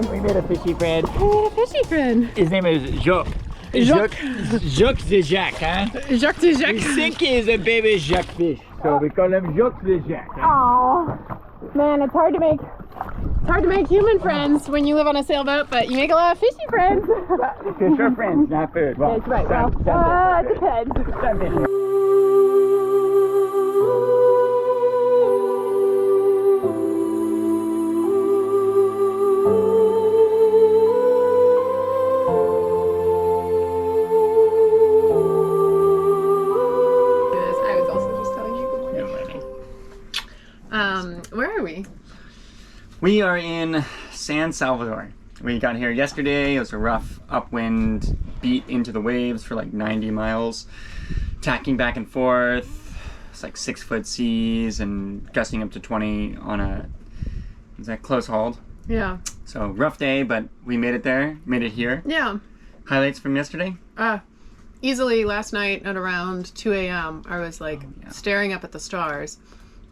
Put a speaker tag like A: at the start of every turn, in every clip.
A: We made a fishy friend.
B: We made a fishy friend.
A: His name is Jacques. Jacques the Jacques, huh?
B: Jacques the Jacques.
A: We think he's a baby Jacques fish, so we call him Jacques the Jacques. Huh?
B: Aw, man, it's hard to make human friends when you live on a sailboat, but you make a lot of fishy friends.
A: Fish are friends, not food. Well,
B: that's right. Well, it depends. Where are we?
C: We are in San Salvador. We got here yesterday. It was a rough upwind, beat into the waves for like 90 miles, tacking back and forth. It's like 6-foot seas and gusting up to 20 on a, is that close hauled?
B: Yeah.
C: So rough day, but we made it there, made it here.
B: Yeah.
C: Highlights from yesterday?
B: Easily last night at around 2 a.m. I was like staring up at the stars.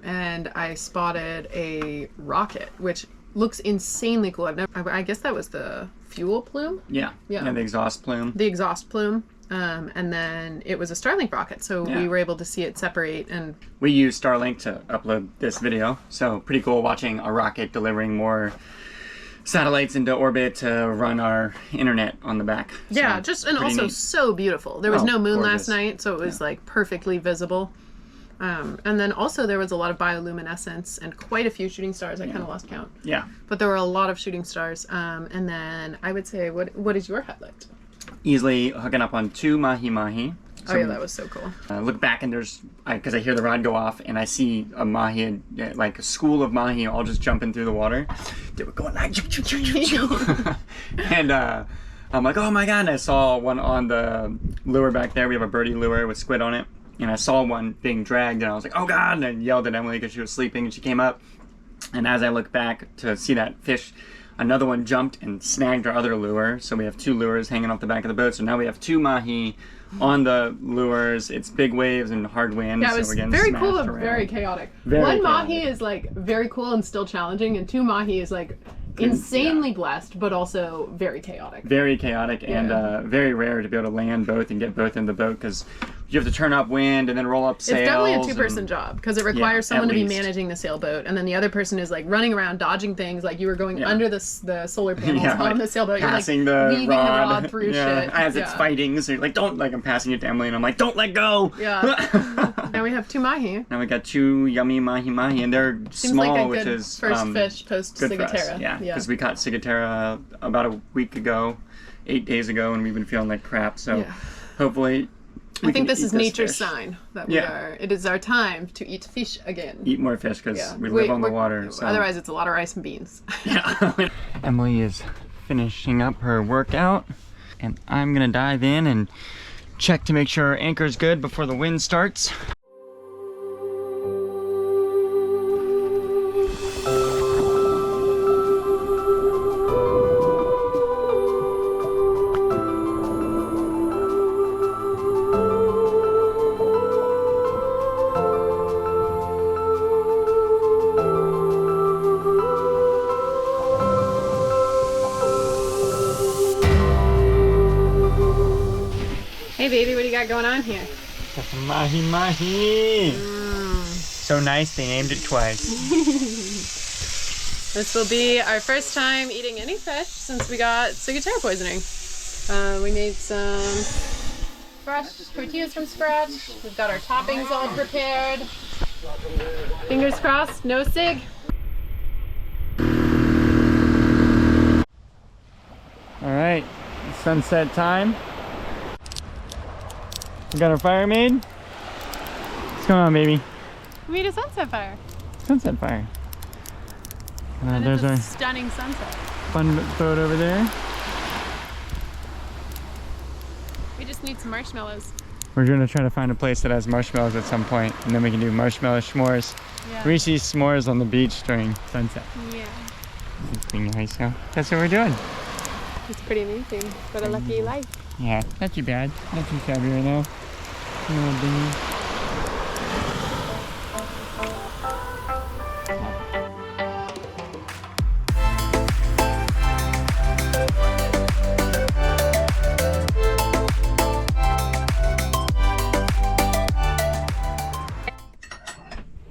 B: And I spotted a rocket, which looks insanely cool. I guess that was the fuel plume?
C: Yeah, the exhaust plume.
B: The exhaust plume. And then it was a Starlink rocket, so we were able to see it separate. And we
C: used Starlink to upload this video, so pretty cool watching a rocket delivering more satellites into orbit to run our internet on the back.
B: Yeah,
C: so,
B: and also neat. So beautiful. There was no moon
C: gorgeous.
B: Last night, so it was like perfectly visible. And then also there was a lot of bioluminescence and quite a few shooting stars. I kind of lost count.
C: Yeah.
B: But there were a lot of shooting stars. And then I would say, what is your highlight?
C: Easily hooking up on 2 mahi-mahi.
B: So, oh yeah, that was so cool.
C: Look back and there's, because I hear the rod go off and I see a mahi, like a school of mahi all just jumping through the water. They were going like, and I'm like, oh my God. And I saw one on the lure back there. We have a birdie lure with squid on it. And I saw one being dragged and I was like, oh God, and I yelled at Emily because she was sleeping and she came up. And as I looked back to see that fish, another one jumped and snagged our other lure. So we have 2 lures hanging off the back of the boat. So now we have 2 mahi on the lures. It's big waves and hard winds.
B: Yeah, it was
C: so we're getting
B: very cool
C: smashed
B: and
C: around.
B: very chaotic.
C: Very
B: one
C: chaotic.
B: mahi is like very cool and still challenging, and 2 mahi is like insanely blessed, but also very chaotic.
C: Very chaotic and very rare to be able to land both and get both in the boat because you have to turn upwind and then roll up sails.
B: It's definitely a 2-person job because it requires someone to be managing the sailboat, and then the other person is like running around dodging things, like you were going under the solar panels on the sailboat.
C: Passing
B: you're like
C: the
B: weaving
C: rod.
B: the rod through shit.
C: As it's fighting, so you're like, don't, like I'm passing it to Emily and I'm like, don't let go.
B: Yeah. Now we have 2 mahi.
C: Now we got 2 yummy mahi-mahi and they're
B: Seems
C: small,
B: like a
C: which
B: good
C: is
B: first fish post
C: good for us.
B: ciguatera.
C: Yeah, because we caught ciguatera about a week ago, 8 days ago, and we've been feeling like crap. So hopefully,
B: I think this is nature's sign that we are. It is our time to eat fish again.
C: Eat more fish because we live on the water. So.
B: Otherwise, it's a lot of rice and beans.
C: Yeah. Emily is finishing up her workout, and I'm gonna dive in and check to make sure our anchor's good before the wind starts.
B: Hey baby, what do you got going on here?
C: Got some mahi-mahi. So nice, they named it twice.
B: This will be our first time eating any fish since we got ciguatera poisoning. We made some fresh tortillas from scratch. We've got our toppings all prepared. Fingers crossed, no cig.
C: All right, sunset time. We got our fire made. What's going on, baby?
B: We made a sunset fire.
C: Sunset fire.
B: And
C: there's
B: it's a
C: our
B: stunning sunset.
C: fun boat over there.
B: We just need some marshmallows.
C: We're gonna try to find a place that has marshmallows at some point, and then we can do marshmallow s'mores.
B: Yeah.
C: Reese's s'mores on the beach during sunset.
B: Yeah.
C: Being nice, so that's what we're doing.
B: It's pretty amazing. What a lucky life.
C: Yeah, not too bad. Not too shabby right now. Little dinghy.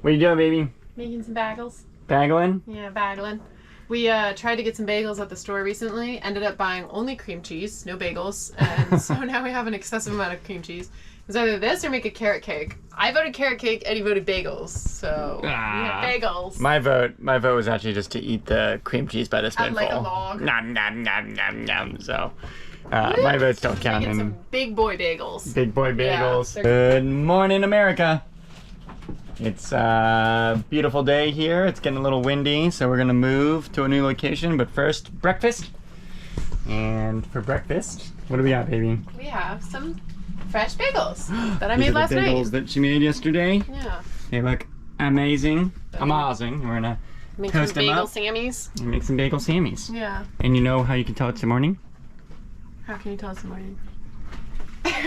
C: What are you doing, baby?
B: Making some bagels.
C: Bagling?
B: Yeah, bagling. We tried to get some bagels at the store recently, ended up buying only cream cheese, no bagels, and so now we have an excessive amount of cream cheese. It was either this or make a carrot cake. I voted carrot cake, Eddie voted bagels, so we have bagels.
C: My vote was actually just to eat the cream cheese by the spoonful.
B: Like a log.
C: Nom, nom, nom, nom, nom. So, my votes don't count.
B: Making some big boy bagels.
C: Big boy bagels.
B: Yeah,
C: Good morning, America. It's a beautiful day here. It's getting a little windy, so we're gonna move to a new location. But first, breakfast. And for breakfast, what do we got, baby?
B: We have some fresh bagels that I
C: These
B: made
C: are
B: last
C: the bagels
B: night.
C: that she made yesterday.
B: Yeah.
C: They look amazing. Amazing. We're gonna
B: Make
C: toast
B: some
C: them
B: bagel
C: up
B: sammies.
C: and make some bagel sammies.
B: Yeah.
C: And you know how you can tell it's the morning?
B: How can you tell us the morning?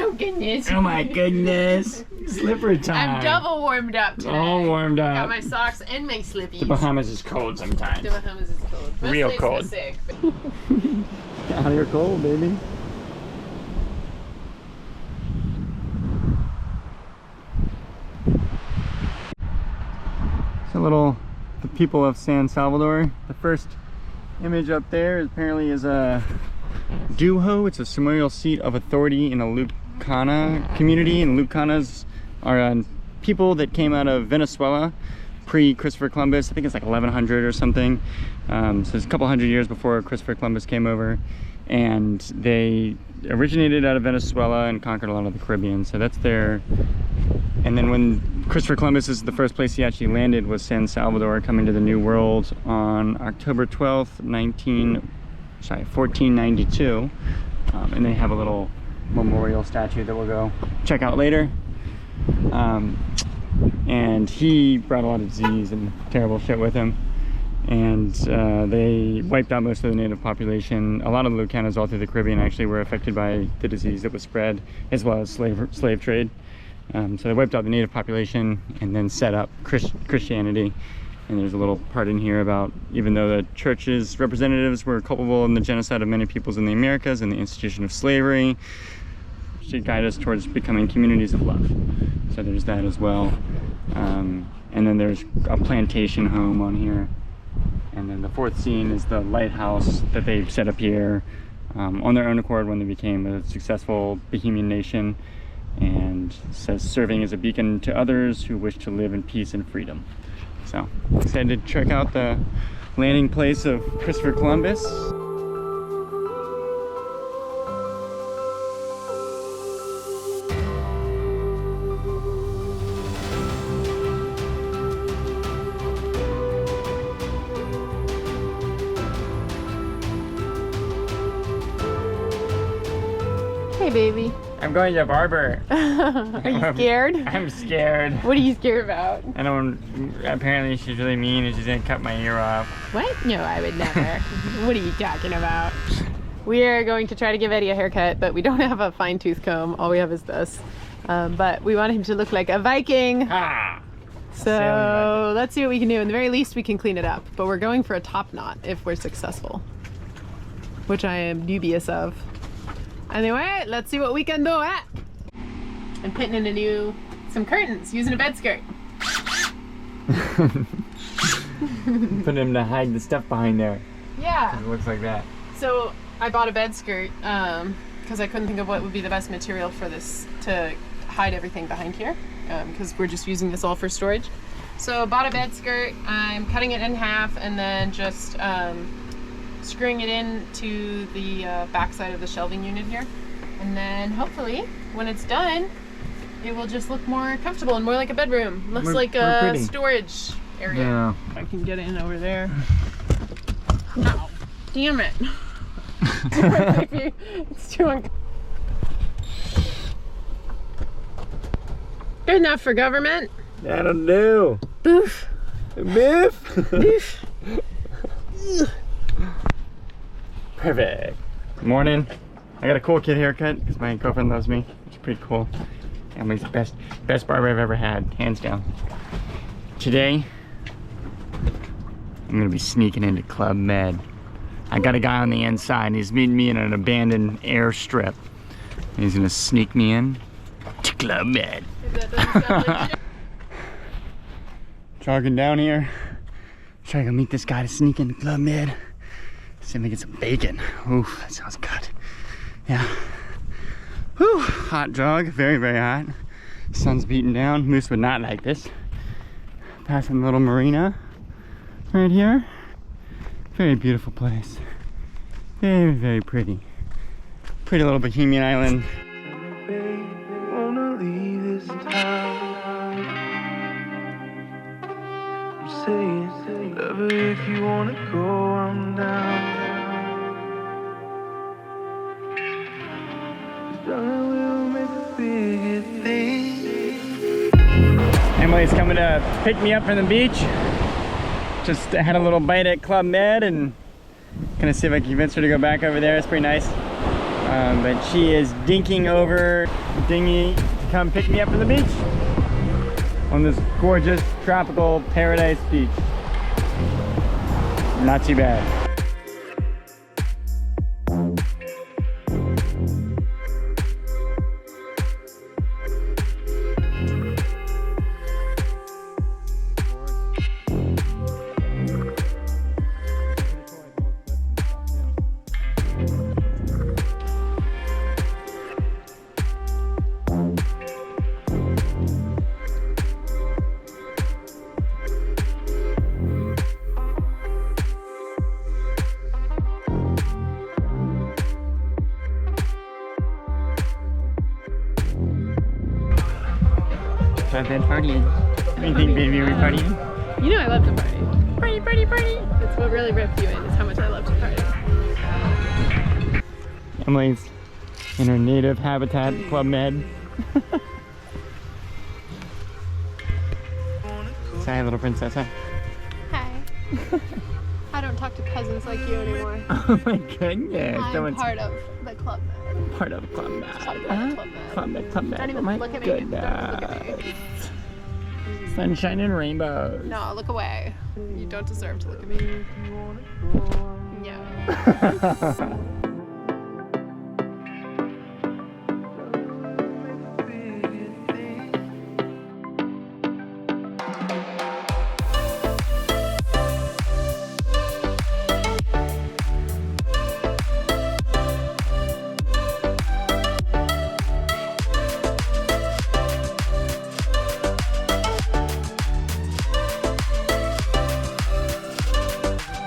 B: Oh goodness.
C: Oh my goodness. Slipper time.
B: I'm double warmed up today.
C: All warmed up.
B: Got my socks and my slippies.
C: The Bahamas is cold sometimes.
B: The Bahamas is cold. Mostly
C: Real
B: it's
C: cold.
B: the sick, but...
C: Out of your cold, baby. It's a little, the people of San Salvador. The first image up there apparently is a Duho. It's a ceremonial seat of authority in the Lucana community, and Lucanas are people that came out of Venezuela pre-Christopher Columbus. I think it's like 1100 or something. So it's a couple hundred years before Christopher Columbus came over, and they originated out of Venezuela and conquered a lot of the Caribbean. So that's their. And then when Christopher Columbus is the first place he actually landed was San Salvador, coming to the New World on October 12th, 1492. And they have a little memorial statue that we'll go check out later. And he brought a lot of disease and terrible shit with him. And they wiped out most of the native population. A lot of the Lucanas all through the Caribbean actually were affected by the disease that was spread, as well as slave trade. So they wiped out the native population and then set up Christianity. And there's a little part in here about, even though the church's representatives were culpable in the genocide of many peoples in the Americas and the institution of slavery, should guide us towards becoming communities of love. So there's that as well. And then there's a plantation home on here. And then the fourth scene is the lighthouse that they've set up here on their own accord when they became a successful Bahamian nation. And it says, serving as a beacon to others who wish to live in peace and freedom. So excited to check out the landing place of Christopher Columbus.
B: Hey, baby.
C: I'm going to the barber.
B: Are you scared?
C: I'm scared.
B: What are you scared about?
C: I don't. Apparently, she's really mean and she's gonna cut my ear off.
B: What? No, I would never. What are you talking about? We are going to try to give Eddie a haircut, but we don't have a fine tooth comb. All we have is this. But we want him to look like a Viking.
C: Ah!
B: So let's see what we can do. In the very least, we can clean it up. But we're going for a top knot if we're successful, which I am dubious of. Anyway, let's see what we can do. I'm putting in some curtains using a bed skirt.
C: Put him to hide the stuff behind there.
B: Yeah.
C: It looks like that.
B: So I bought a bed skirt because I couldn't think of what would be the best material for this to hide everything behind here because we're just using this all for storage. So I bought a bed skirt. I'm cutting it in half and then just screwing it into the backside of the shelving unit here, and then hopefully when it's done it will just look more comfortable and more like a bedroom. Looks like a
C: pretty
B: storage area.
C: Yeah.
B: I can get in over there. No, damn it. It's too uncomfortable. Good enough for government.
C: That'll do.
B: Boof.
C: Biff.
B: Boof.
C: Perfect. Morning. I got a cool kid haircut because my girlfriend loves me. It's pretty cool. Emily's the best barber I've ever had, hands down. Today, I'm gonna be sneaking into Club Med. I got a guy on the inside. He's meeting me in an abandoned airstrip. And he's gonna sneak me in to Club Med.
B: That doesn't sound like
C: Jogging down here. Try to go meet this guy to sneak into Club Med. See if we get some bacon. Ooh, that sounds good. Yeah. Whew, hot jog, very, very hot. Sun's beating down. Moose would not like this. Passing the little marina right here. Very beautiful place. Very, very pretty. Pretty little Bohemian island.
D: If you wanna go, I'm down. We'll make a bigger thing.
C: Emily's coming to pick me up from the beach. Just had a little bite at Club Med and gonna see if I can convince her to go back over there. It's pretty nice. But she is dinking over the dinghy to come pick me up from the beach on this gorgeous tropical paradise beach. Not too bad. I've been partying. What do you think, baby? Are we partying?
B: You know I love to party. Party, party, party. That's what really ripped you in, is how much I love to party.
C: Emily's in her native habitat, Club Med. Say hi, little princess. Huh?
B: Hi. I don't talk to cousins like you anymore.
C: Oh my goodness.
B: I'm part of the Club Med.
C: Part of Club Med.
B: Club Med.
C: Club Med, Club Med.
B: Don't even
C: Oh my
B: look at me.
C: goodness.
B: Don't look at me.
C: Sunshine and rainbows.
B: No, look away. You don't deserve to look at me. No.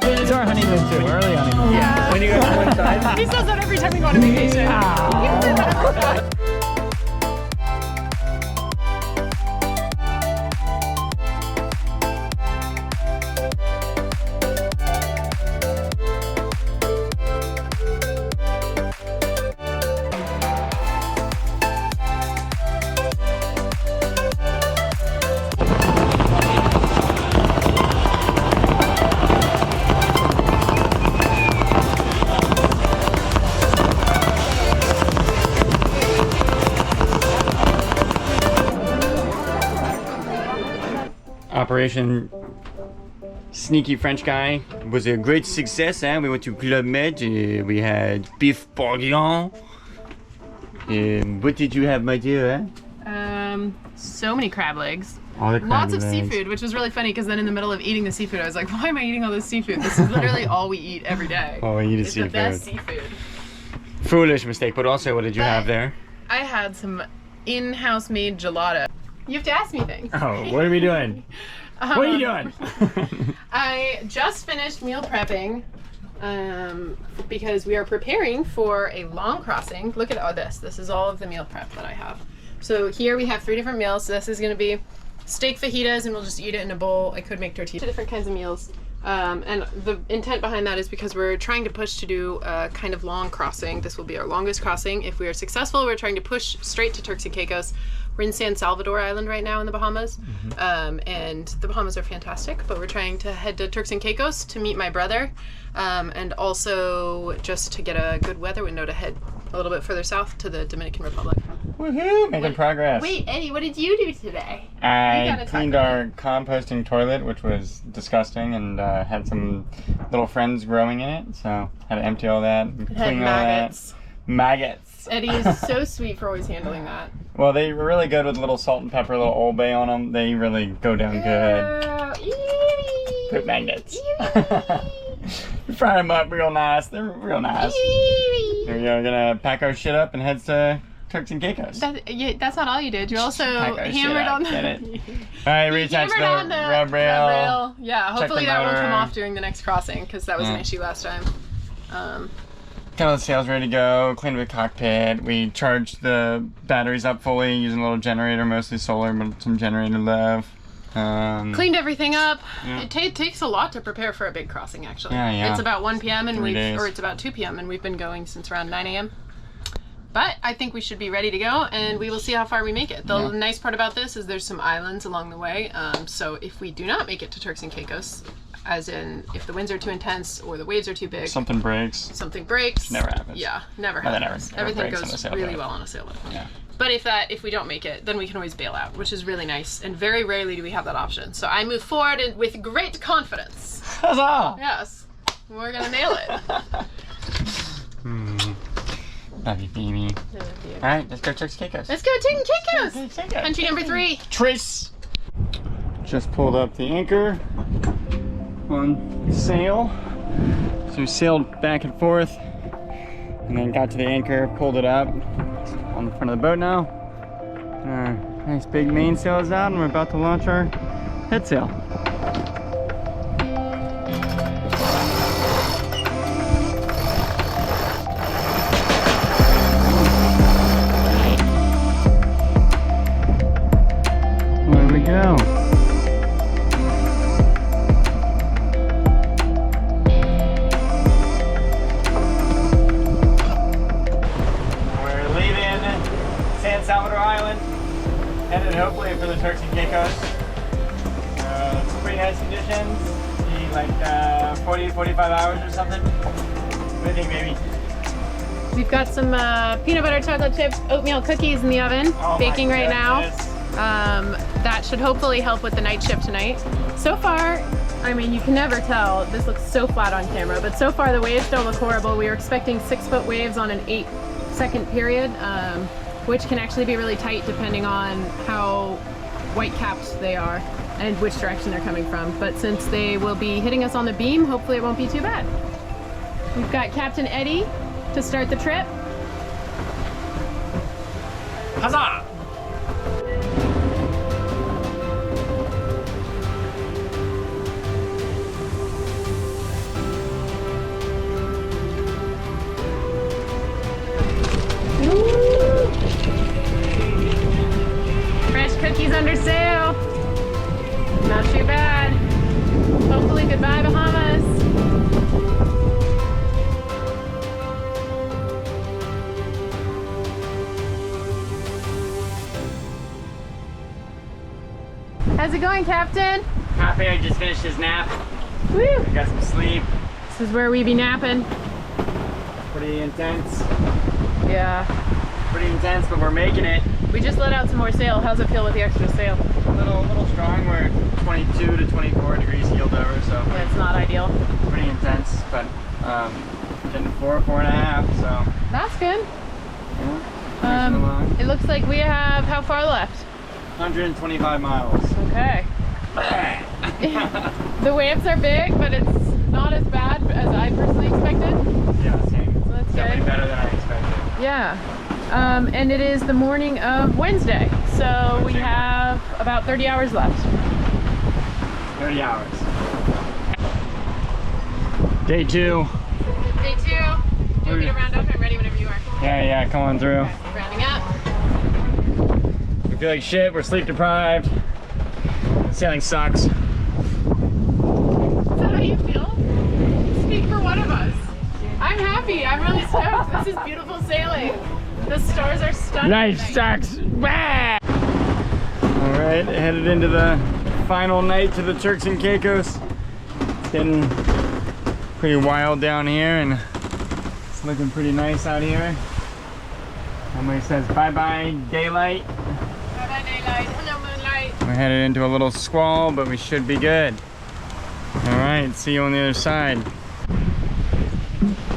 C: It's our honeymoon too, early honeymoon.
B: Yeah.
C: When you go to one side.
B: He says that every time we go on a vacation.
C: Ah.
B: He says that every time.
C: Operation Sneaky French Guy was a great success. We went to Club Med. We had beef bourguignon. What did you have, my dear?
B: So many crab legs.
C: All the crab
B: Lots of
C: legs.
B: seafood, which was really funny because then in the middle of eating the seafood, I was like, why am I eating all this seafood? This is literally all we eat every day.
C: Oh, we eat
B: It's
C: seafood.
B: the best seafood.
C: Foolish mistake, but also what did you have there?
B: I had some in-house made gelato. You have to ask me things.
C: Oh, what are we doing? What are you doing?
B: I just finished meal prepping because we are preparing for a long crossing. Look at all this. This is all of the meal prep that I have. So here we have 3 different meals. So this is going to be steak fajitas, and we'll just eat it in a bowl. I could make tortillas. 2 different kinds of meals. And the intent behind that is because we're trying to push to do a kind of long crossing. This will be our longest crossing. If we are successful, we're trying to push straight to Turks and Caicos. We're in San Salvador Island right now in the Bahamas. And the Bahamas are fantastic, but we're trying to head to Turks and Caicos to meet my brother. And also just to get a good weather window to head a little bit further south to the Dominican Republic.
C: Woohoo! Making progress.
B: Wait, Eddie, what did you do today?
C: I cleaned our composting toilet, which was disgusting, and had some little friends growing in it, so had to empty all that, and clean all that. maggots.
B: Eddie is so sweet for always handling that.
C: Well, they were really good with a little salt and pepper, a little Old Bay on them. They really go down good. Poop magnets. We fry them up real nice. They're real nice. Here we go. We're gonna pack our shit up and head to Turks and Caicos.
B: That's not all you did. You also hammered on the.
C: Get it? All right, reattach the rub rail.
B: Yeah, hopefully that won't come off during the next crossing because that was an issue last time.
C: Got all the sails ready to go. Cleaned the cockpit. We charged the batteries up fully using a little generator, mostly solar, but some generator left.
B: Cleaned everything up. Yeah. It takes a lot to prepare for a big crossing, actually.
C: Yeah.
B: It's about 1 p.m. and it's about 2 p.m. and we've been going since around 9 a.m. But I think we should be ready to go, and we will see how far we make it. The nice part about this is there's some islands along the way. So if we do not make it to Turks and Caicos, as in if the winds are too intense or the waves are too big,
C: something breaks.
B: Never
C: happens.
B: Yeah, never happens. Everything goes really well on a sailboat.
C: Yeah.
B: But if we don't make it, then we can always bail out, which is really nice. And very rarely do we have that option. So I move forward with great confidence.
C: Huzzah!
B: Yes, we're gonna nail it.
C: Love you, baby. All right, let's go Turks and Caicos.
B: Let's go Turks and Caicos. Country number 3.
C: Trace. Just pulled up the anchor on sail. So we sailed back and forth, and then got to the anchor, pulled it up. It's on the front of the boat now. Nice big mainsail is out, and we're about to launch our head sail. There we go. San Salvador Island, headed hopefully for the Turks and Caicos. Some pretty nice conditions, be like 40 to 45 hours or something. What do you think, baby?
B: We've got some peanut butter chocolate chip oatmeal cookies in the oven, baking right now. That should hopefully help with the night shift tonight. So far, I mean, you can never tell. This looks so flat on camera, but so far the waves don't look horrible. We were expecting 6-foot waves on an 8-second period. Which can actually be really tight depending on how white-capped they are and which direction they're coming from. But since they will be hitting us on the beam, hopefully it won't be too bad. We've got Captain Eddie to start the trip.
C: Huzzah!
B: Cookies under sail. Not too bad. Hopefully goodbye Bahamas. How's it going, Captain?
C: Happy I just finished his nap.
B: Woo!
C: Got some sleep.
B: This is where we be napping.
C: Pretty intense.
B: Yeah.
C: Pretty intense, but we're making it.
B: We just let out some more sail. How's it feel with the extra sail?
C: A little strong. We're 22 to 24 degrees heeled over, so
B: yeah, it's not ideal.
C: Pretty intense, but getting 4.5, so
B: that's good.
C: Yeah,
B: it looks like we have how far left?
C: 125 miles.
B: Okay. The waves are big, but it's not as bad as I personally expected.
C: Yeah, same.
B: So that's
C: definitely
B: good.
C: Better than I expected.
B: Yeah. And it is the morning of Wednesday, so we have about 30 hours left.
C: 30 hours. Day 2.
B: Day 2. Do you want me to round up? I'm ready whenever you are.
C: Yeah, come on through.
B: Okay, rounding up.
C: We feel like shit, we're sleep deprived. Sailing sucks.
B: Is that how you feel? Speak for one of us. I'm happy, I'm really stoked. This is beautiful sailing. The stars are stunning.
C: Life sucks. Alright, headed into the final night to the Turks and Caicos. It's getting pretty wild down here and it's looking pretty nice out here. Somebody says bye-bye daylight.
B: Bye-bye daylight. Hello moonlight.
C: We're headed into a little squall, but we should be good. Alright, see you on the other side.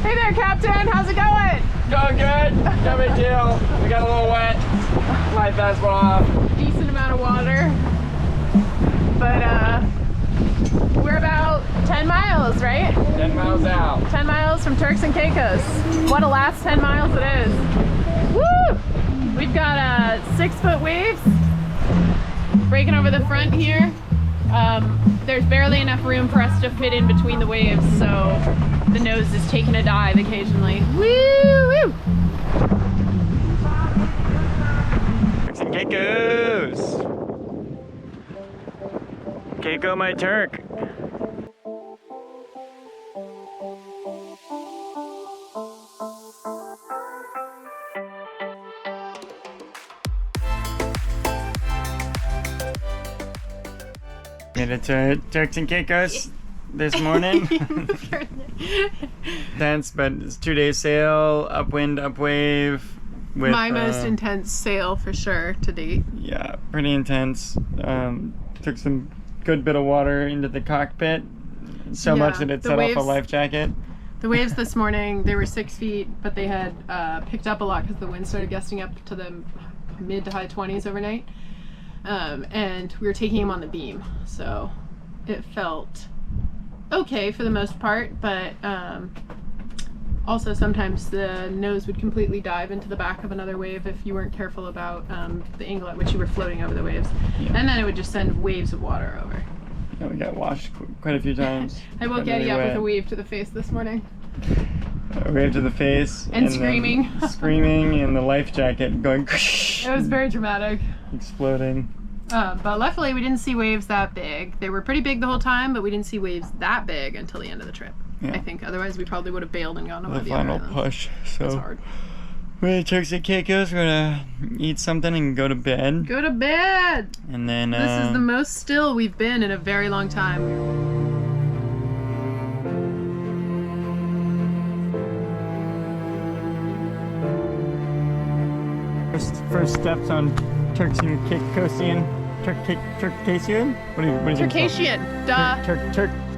B: Hey there, Captain. How's it going?
A: going good. No big deal. We got a little wet. Life vest went off.
B: Decent amount of water. But we're about 10 miles, right?
A: 10 miles out.
B: 10 miles from Turks and Caicos. What a last 10 miles it is. Woo! We've got 6-foot waves breaking over the front here. There's barely enough room for us to fit in between the waves, so the nose is taking a dive occasionally. Woo!
C: Turks and Caicos. Caicos, my Turk. Made it to Turks and Caicos this morning. Tense, but it's 2-day sail, upwind, upwave. With,
B: My most intense sail for sure to date.
C: Yeah, pretty intense. Took some good bit of water into the cockpit. So much that it set off a life jacket.
B: The waves this morning, they were 6 feet, but they had picked up a lot because the wind started gusting up to the mid to high 20s overnight. And we were taking them on the beam, so it felt okay for the most part, but also sometimes the nose would completely dive into the back of another wave if you weren't careful about the angle at which you were floating over the waves. Yeah. And then it would just send waves of water over.
C: Yeah, we got washed quite a few times.
B: I woke Eddie up with a wave to the face this morning.
C: A wave to the face.
B: And screaming.
C: Screaming, and the life jacket going.
B: It was very dramatic.
C: Exploding.
B: But luckily we didn't see waves that big. They were pretty big the whole time, but we didn't see waves that big until the end of the trip. Yeah. I think otherwise we probably would have bailed and gone over the
C: final push. So
B: it's hard.
C: We're at Turks and Caicos. We're gonna eat something and go to bed.
B: Go to bed.
C: And then
B: this is the most still we've been in a very long time.
C: First steps on Turks and Caicosian. Turkasian? What is it called?
B: Turkasian. Duh.